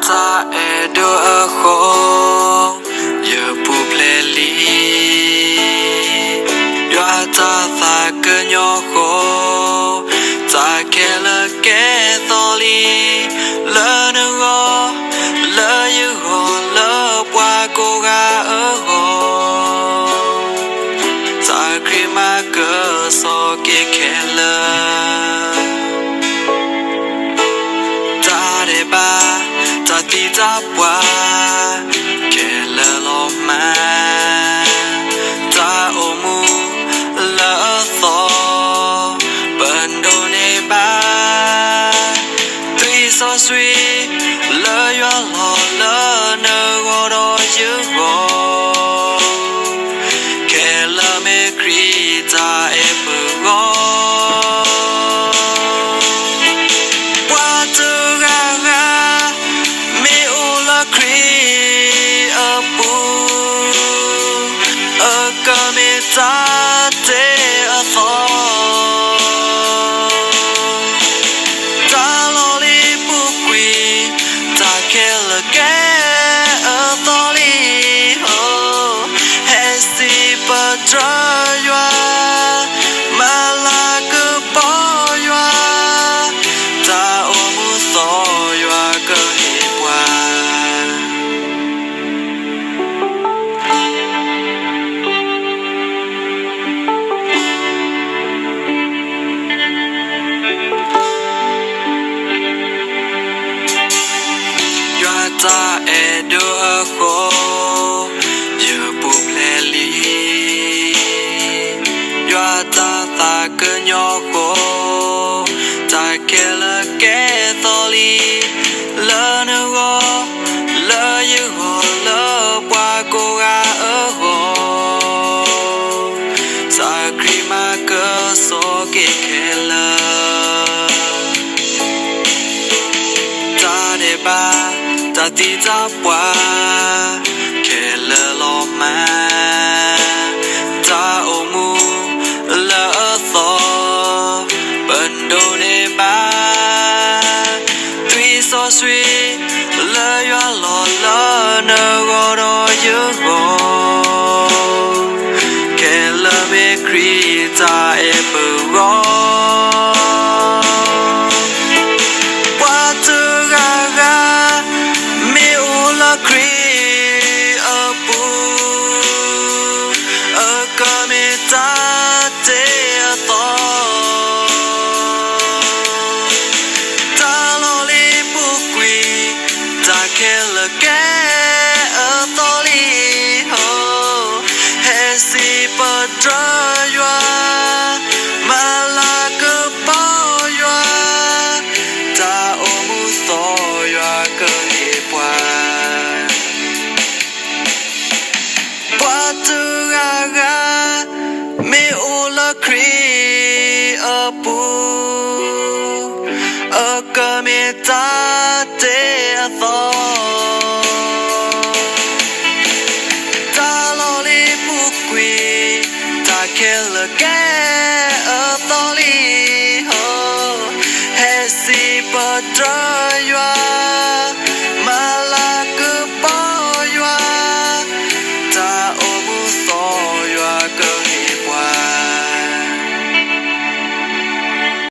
ta edo ako ye pu pleli yo ta tha kenyo ko ta kele ke tholi le no le yu ho le bwa ko ga ho ta krima ke so ke kele ta ti ta bwa ke le lo ma ta o mu la tho ban do ne ba tui so sui le yo lo le ne go do yu go ke le me kri ta e pu go ta te a tho ta lo li pu qui ta ke le ke a tho li ho he si pa tra yo ma la ke po yo ta o mu so yo ke hi wa ta edo ako ye pu pleli yo ta ta kenyo ko ta kele ke tholi le no go le yu ho le bwa ko ga ho sa krima ke so ke kele ta de ba ta ti ta bwa ke le lo ma ta o mu la tho ban do ne ba tui so sui le yo lo la ne go do yu go ke le me kri ta e pu go ta te a tho ta lo li pu qui ta ke le ke a tho li ho he si pa tra yo